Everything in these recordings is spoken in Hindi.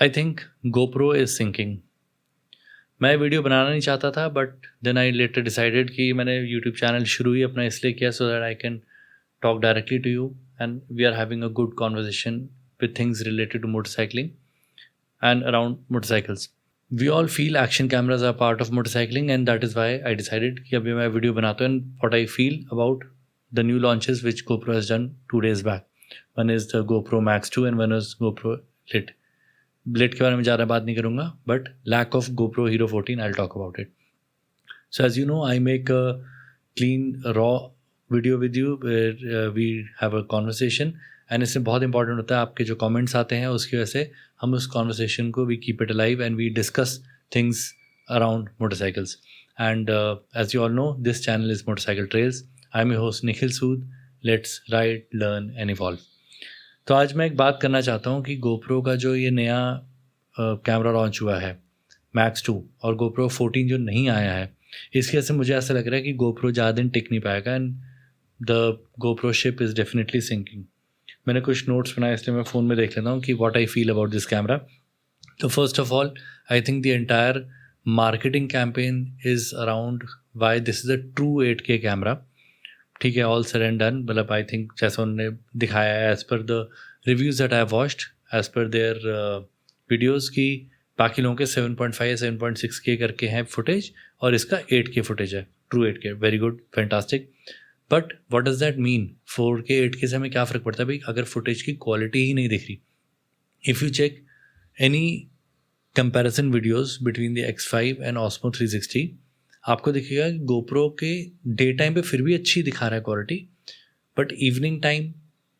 I think GoPro is sinking. मैं वीडियो बनाना नहीं चाहता था, but then I later decided कि मैंने यूट्यूब चैनल शुरू ही अपना इसलिए किया so that I can talk directly to you, and we are having a good conversation with things related to motorcycling and around motorcycles. We all feel action cameras are part of motorcycling, and that is why I decided कि अभी मैं वीडियो बनाता हूँ and what I feel about the new launches which GoPro has done 2 days back. One is the GoPro Max 2 and one is GoPro Lit. Lit के बारे में ज़्यादा बात नहीं करूँगा, but lack of GoPro Hero 14 I'll talk about it. So as you know, I make a clean raw video with you where we have a conversation, and इससे बहुत इंपॉर्टेंट होता है आपके जो कमेंट्स आते हैं उसकी वजह से हम उस कॉन्वर्सेशन को we keep it alive and we discuss things around motorcycles. And as you all know, this channel is motorcycle trails. I am your host Nikhil Sood. Let's ride, learn and evolve. तो आज मैं एक बात करना चाहता हूँ कि गोप्रो का जो ये नया कैमरा लॉन्च हुआ है मैक्स 2 और GoPro 14 जो नहीं आया है, इसकी वजह से मुझे ऐसा लग रहा है कि GoPro ज़्यादा दिन टिक नहीं पाएगा and the GoPro ship is definitely sinking. मैंने कुछ नोट्स बनाए इसलिए मैं फ़ोन में देख लेता हूँ कि what I feel about this camera. तो first of all, I think the entire marketing campaign is around why this is a true 8K camera. ठीक है, ऑल सेड एंड डन. मतलब आई थिंक जैसा उन्होंने दिखाया है as per the reviews that I have watched, as per their videos की बाकी लोगों के 7.5 या 7.6K करके हैं फुटेज और इसका 8K फुटेज है, true 8K. Very good, fantastic. But what does that mean? 4K 8K से हमें क्या फ़र्क पड़ता है भाई अगर फुटेज की क्वालिटी ही नहीं दिख रही? If you check any comparison videos between the X5 and Osmo 360, आपको दिखेगा कि GoPro के डे टाइम पे फिर भी अच्छी दिखा रहा है क्वालिटी, बट इवनिंग टाइम,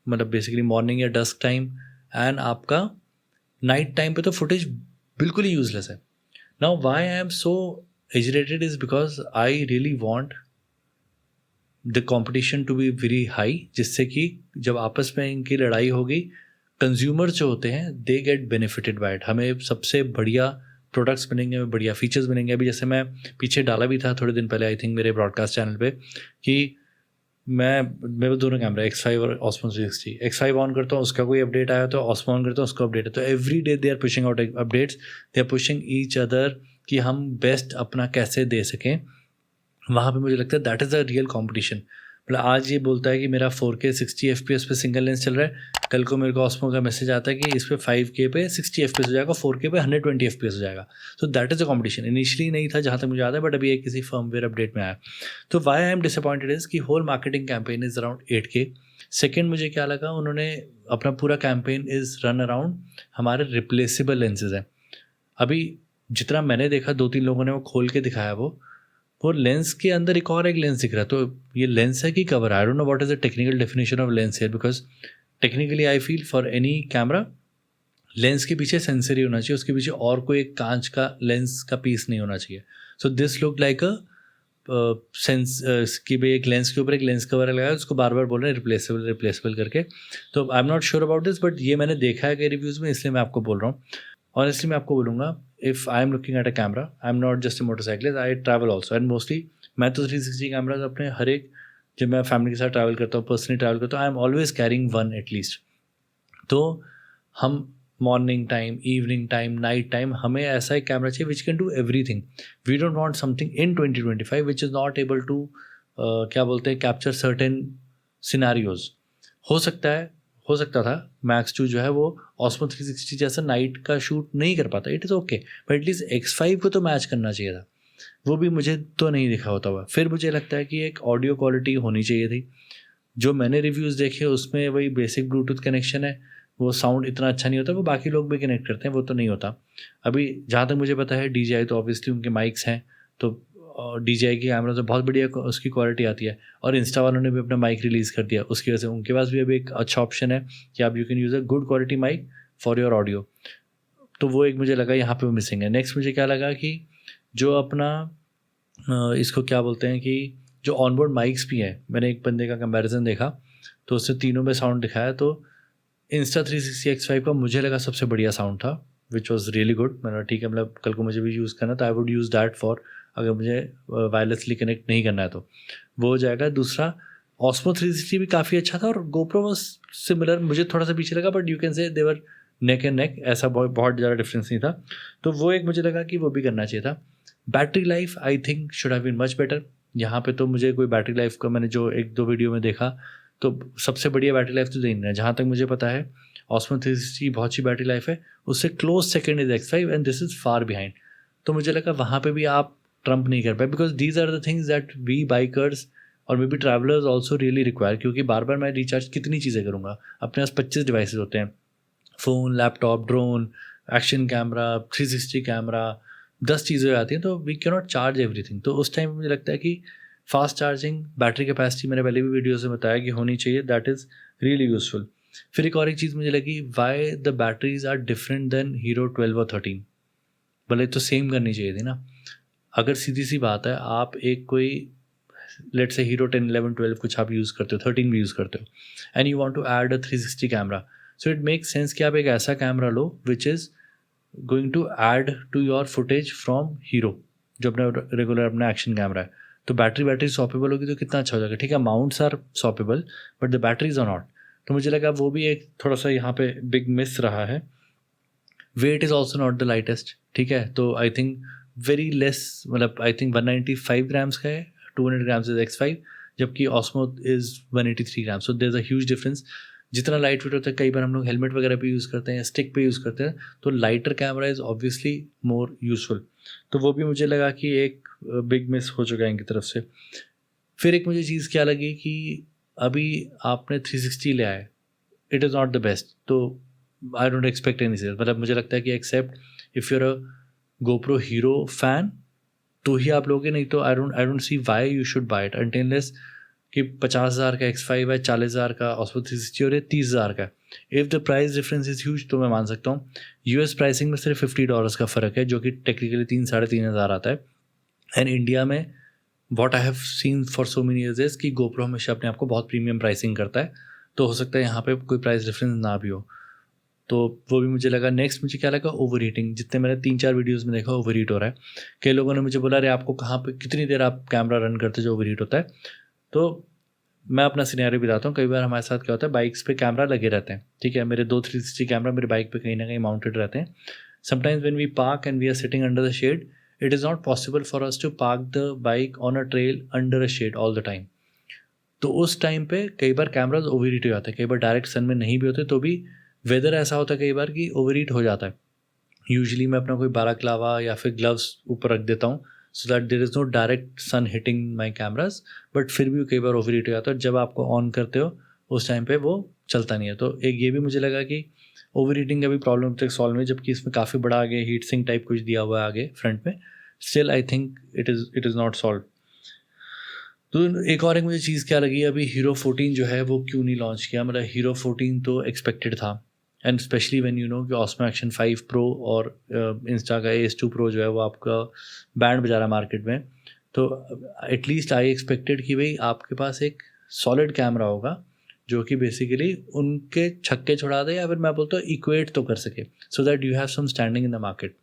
मतलब बेसिकली मॉर्निंग या डस्क टाइम एंड आपका नाइट टाइम पे तो फुटेज बिल्कुल ही यूजलेस है. Now why I am so agitated is because I really want the competition to be very high, जिससे कि जब आपस में इनकी लड़ाई होगी, कंज्यूमर जो होते हैं they get benefited bye it. हमें सबसे बढ़िया प्रोडक्ट्स बनेंगे, बढ़िया फीचर्स बनेंगे. अभी जैसे मैं पीछे डाला भी था थोड़े दिन पहले आई थिंक मेरे ब्रॉडकास्ट चैनल पे कि मेरे दोनों कैमरा X5 और Osmo 360. X5 ऑन करता हूँ, उसका कोई अपडेट आया तो Osmo ऑन करता हूँ, उसका अपडेट है. तो every day they are pushing out updates, they are pushing each other कि हम बेस्ट अपना कैसे दे सकें. वहाँ पे मुझे लगता है that is a real competition. मतलब आज ये बोलता है कि मेरा 4K 60 FPS पे सिंगल लेंस चल रहा है, कल को मेरे को Osmo का मैसेज आता है कि इस पे 5K पे 60 FPS हो जाएगा, 4K पे 120 FPS हो जाएगा. So that is a competition. Initially नहीं था जहाँ तक मुझे याद है, बट अभी एक किसी फर्मवेयर अपडेट में आया. तो why I am disappointed is कि whole marketing campaign is around 8K. Second, मुझे क्या लगा, उन्होंने अपना पूरा कैंपेन इज़ रन अराउंड हमारे रिप्लेसेबल लेंसेज हैं. अभी जितना मैंने देखा, 2-3 लोगों ने वो खोल के दिखाया, वो लेंस के अंदर एक और एक लेंस दिख रहा है. तो ये लेंस है कि cover? I don't know what is the technical definition of lens here, because technically I feel for any camera lens के पीछे सेंसर ही होना चाहिए, उसके पीछे और कोई एक कांच का लेंस का पीस नहीं होना चाहिए. So this look like a sense कि भाई एक लेंस के ऊपर एक लेंस कवर लगाया, उसको बार बार बोल रहे हैं रिप्लेसेबल रिप्लेसेबल करके. तो I am not sure about this, but ये मैंने देखा है कई रिव्यूज़ में, इसलिए मैं आपको बोल रहा हूँ. ऑनेस्टली मैं आपको बोलूँगा, if I am looking at a camera, I am not just a motorcyclist, I travel also. And mostly मैं तो 360 कैमराज अपने हर एक, जब मैं फैमिली के साथ ट्रैवल करता हूँ, पर्सनली ट्रैवल करता हूँ, I am always carrying one at least. तो हम morning time, evening time, night time, हमें ऐसा एक कैमरा चाहिए which can do everything. We don't want something in 2025 which is not able to क्या बोलते हैं, कैप्चर सर्टेन सिनारियोज. हो सकता है, हो सकता था मैक्स 2 जो है वो Osmo 360 जैसा नाइट का शूट नहीं कर पाता, it is okay, but at least X5 को तो मैच करना चाहिए था. वो भी मुझे तो नहीं दिखा होता हुआ. फिर मुझे लगता है कि एक ऑडियो क्वालिटी होनी चाहिए थी. जो मैंने रिव्यूज़ देखे उसमें वही बेसिक ब्लूटूथ कनेक्शन है, वो साउंड इतना अच्छा नहीं होता. वो बाकी लोग भी कनेक्ट करते हैं, वो तो नहीं होता. अभी जहाँ तक मुझे पता है DJI तो ऑब्वियसली उनके माइक्स हैं, तो DJI की कैमरा तो बहुत बढ़िया उसकी क्वालिटी आती है. और इंस्टा वालों ने भी अपना माइक रिलीज़ कर दिया, उसकी वजह से उनके पास भी अभी एक अच्छा ऑप्शन है कि आप you can use a good quality mic for your audio. तो वो एक मुझे लगा यहाँ पे मिसिंग है. नेक्स्ट मुझे क्या लगा कि जो अपना इसको क्या बोलते हैं कि जो ऑनबोर्ड माइक्स भी हैं, मैंने एक बंदे का कंपैरिजन देखा तो उससे तीनों में साउंड दिखाया, तो Insta360 X5 का मुझे लगा सबसे बढ़िया साउंड था, विच वॉज रियली गुड. मैंने ठीक है, मतलब कल को मुझे भी यूज़ करना तो I would use that for, अगर मुझे वायरलेसली कनेक्ट नहीं करना है तो वो हो जाएगा. दूसरा, Osmo 360 भी काफ़ी अच्छा था और GoPro वॉज सिमिलर, मुझे थोड़ा सा पीछे लगा, but you can say they were neck and neck, ऐसा बहुत ज़्यादा डिफरेंस नहीं था। तो वो एक मुझे लगा कि वो भी करना चाहिए था। Battery life I think should have been much better. यहाँ पे तो मुझे कोई बैटरी लाइफ का, मैंने जो 1-2 वीडियो में देखा, तो सबसे बढ़िया बैटरी लाइफ तो दे नहीं रहा है। जहाँ तक मुझे पता है ऑस्मो 360 बहुत अच्छी बैटरी लाइफ है, उससे close second is X5 and this is far behind. तो मुझे लगा वहाँ पे भी आप ट्रम्प नहीं कर पाए, because these are the things that we bikers और maybe travellers also really require. क्योंकि बार बार मैं रिचार्ज कितनी चीज़ें करूँगा, अपने पास 25 डिवाइसेज होते हैं, phone, laptop, drone, action camera, 360 camera, 10 चीज़ें हो जाती हैं, तो we can not charge everything. तो उस टाइम मुझे लगता है कि फास्ट चार्जिंग बैटरी कैपेसिटी, मैंने पहले भी वीडियो से बताया कि होनी चाहिए, दैट इज़ रियली यूजफुल। फिर एक और एक चीज़ मुझे लगी, why the batteries are different than Hero 12 और 13। भले तो सेम करनी चाहिए थी ना। अगर सीधी सी बात है, आप एक कोई लेट से हीरो 10, 11, 12 कुछ आप यूज़ करते हो, 13 भी यूज़ करते हो, and you want to add a 360 camera, so it makes sense कि आप एक ऐसा कैमरा लो which is going to add to your footage from Hero, जो अपना रेगुलर अपना एक्शन कैमरा है। तो बैटरी स्वैपेबल होगी तो कितना अच्छा हो जाएगा। ठीक है, mounts are swappable but the batteries are not. तो मुझे लगा वो भी एक थोड़ा सा यहाँ पे बिग मिस रहा है। Weight is also not the lightest. ठीक है, तो आई थिंक वेरी लेस, मतलब आई थिंक 195 ग्राम्स का है, 200 ग्राम्स इज X5, जबकि Osmo is 183 gram. So there is a huge difference. जितना लाइट वेट होता है, कई बार हम लोग हेलमेट वगैरह पे यूज़ करते हैं, स्टिक पे यूज़ करते हैं, तो lighter camera is obviously more useful. तो वो भी मुझे लगा कि एक बिग मिस हो चुका है इनकी तरफ से। फिर एक मुझे चीज़ क्या लगी कि अभी आपने 360 ले आए, it is not the best, तो I don't expect any sales. मतलब मुझे लगता है कि except if you're a GoPro hero fan तो ही आप लोगे, नहीं तो I don't see why you should buy it until कि 50,000 का X5 है, 40,000 का ऑस्मो 360 और ये 30,000 का है। If the price difference is huge तो मैं मान सकता हूँ। यूएस प्राइसिंग में सिर्फ $50 का फ़र्क है, जो कि टेक्निकली 3-3,500 आता है। एंड इंडिया में what I have seen for so many years is कि गोप्रो हमेशा अपने आप को बहुत प्रीमियम प्राइसिंग करता है, तो हो सकता है यहाँ पे कोई प्राइस डिफरेंस ना भी हो। तो वो भी मुझे लगा। नेक्स्ट मुझे क्या लगा, ओवर हीटिंग। जितने मैंने 3-4 वीडियोज़ में देखा ओवर हीट हो रहा है। कई लोगों ने मुझे बोला, अरे आपको कहाँ पे कितनी देर आप कैमरा रन करते जो ओवर हीट होता है। तो मैं अपना सिनेरियो बताता हूँ। कई बार हमारे साथ क्या होता है, बाइक्स पे कैमरा लगे रहते हैं। ठीक है, मेरे 2 360 कैमरा मेरे बाइक पे कहीं ना कहीं माउंटेड रहते हैं। Sometimes when we park and we are sitting under the shade, it is not possible for us to park the bike on a trail under a shade all the time. तो उस टाइम पे कई बार कैमराज ओवर हीट हो जाते हैं। कई बार डायरेक्ट सन में नहीं भी होते तो भी वेदर ऐसा होता है कई बार कि ओवर हीट हो जाता है। यूजुअली मैं अपना कोई बालाक्लावा या फिर ग्लव्स ऊपर रख देता हूँ, so that there is no direct sun hitting my cameras, but फिर भी कई बार ओवर हीट हो जाता है। जब आपको ऑन करते हो उस टाइम पे वो चलता नहीं है। तो एक ये भी मुझे लगा कि ओवर हीटिंग का भी प्रॉब्लम अब तक सॉल्व नहीं, जबकि इसमें काफ़ी बड़ा आगे हीट सिंक टाइप कुछ दिया हुआ है आगे फ्रंट में। Still I think it is not solve. तो एक और एक मुझे चीज़ क्या लगी, अभी हीरो 14 जो है वो क्यों नहीं लॉन्च किया। मतलब हीरो 14 तो एक्सपेक्टेड था, and specially when you know कि ऑस्मो एक्शन 5 प्रो और इंस्टा का AS2 प्रो जो है वो आपका बैंड बजा रहा है मार्केट में। तो एटलीस्ट आई एक्सपेक्टेड कि भाई आपके पास एक सॉलिड कैमरा होगा जो कि बेसिकली उनके छक्के छुड़ा दे, या फिर मैं बोलता हूँ इक्वेट तो कर सके, so that you have some standing in the market.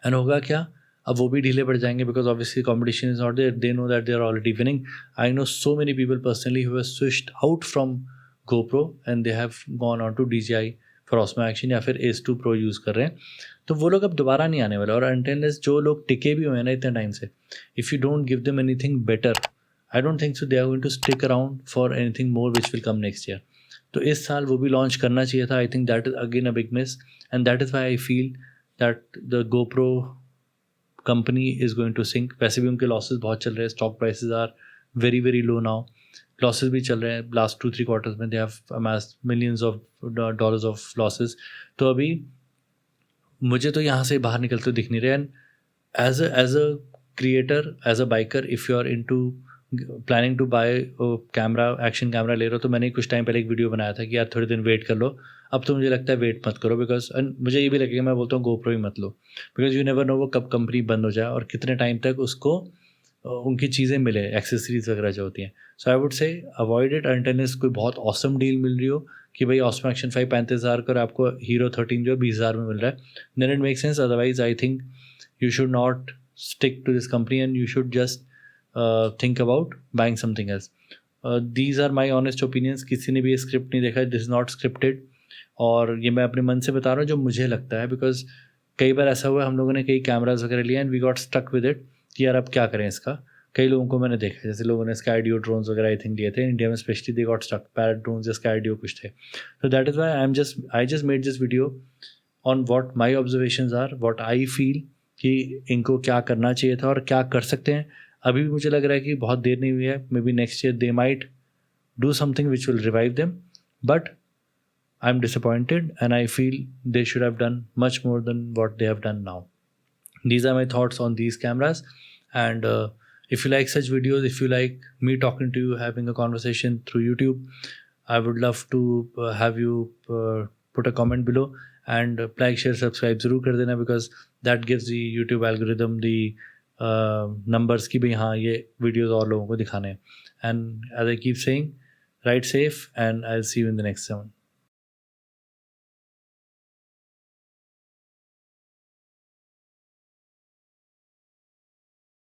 And होगा क्या, अब वो भी ढीले पड़ जाएंगे, because obviously competition is not there, they know that they are already winning. I know so many people personally who have switched out from GoPro and they have gone on to DJI for Osmo action, या फिर AS2 प्रो यूज़ कर रहे हैं। तो वो लोग अब दोबारा नहीं आने वाले। और अनटिल जो लोग टिके भी हुए हैं ना इतने टाइम से, if you don't give them anything better, I don't think so they are going to stick around for anything more which will come next year. तो इस साल वो भी लॉन्च करना चाहिए था। I think that is again a big miss, and that is why I feel that the GoPro company is going to sink. वैसे भी उनके लॉसेस बहुत चल रहे हैं, stock prices are very very low now, losses भी चल रहे हैं। लास्ट 2-3 क्वार्टर्स में they have amassed millions of dollars of losses. तो अभी मुझे तो यहाँ से बाहर निकलते दिख नहीं रहे। And as a creator, as a biker, if you are in to planning to buy camera, action camera ले रहे हो, तो मैंने कुछ टाइम पहले एक वीडियो बनाया था कि यार थोड़े दिन वेट कर लो। अब तो मुझे लगता है वेट मत करो, बिकॉज मुझे ये भी लगेगा, मैं बोलता हूँ GoPro ही मत लो, बिकॉज यू नेवर नो वो कब कंपनी बंद हो जाए और कितने टाइम तक उसको उनकी चीज़ें मिले, एक्सेसरीज वगैरह जो होती हैं। So I would say avoid it until कोई बहुत ऑसम डील मिल रही हो कि भाई ऑस्मो एक्शन 5 35,000 का और आपको हीरो 13 जो है 20,000 में मिल रहा है, then it make sense. Otherwise I think you should not stick to this company and you should just think about buying something else. These are my honest opinions. किसी ने भी ये स्क्रिप्ट नहीं देखा, दिस इज नॉट स्क्रिप्टेड। और ये मैं अपने मन से बता रहा हूँ जो मुझे लगता है, बिकॉज कई बार ऐसा हुआ है हम लोगों ने कई कैमराज वगैरह लिया and we got stuck with it कि यार अब क्या करें इसका। कई लोगों को मैंने देखा है, जैसे लोगों ने स्काईडियो ड्रोन्स वगैरह आई थिंक लिए थे इंडिया में, specially they got stuck, Parrot drones या स्काईडियो कुछ थे। तो that is why I just made this video on what my observations are, what I feel कि इनको क्या करना चाहिए था और क्या कर सकते हैं। अभी भी मुझे लग रहा है कि बहुत देर नहीं हुई है, may be next year they might do something which will revive them, but I'm disappointed and I feel they should have done much more than what they have done now. These are my thoughts on these cameras, and if you like such videos, if you like me talking to you, having a conversation through YouTube, I would love to have you put a comment below and like, share, subscribe जरूर कर देना, because that gives the YouTube algorithm the numbers कि भाई हाँ ये videos और लोगों को दिखाने हैं. And as I keep saying, ride safe and I'll see you in the next one.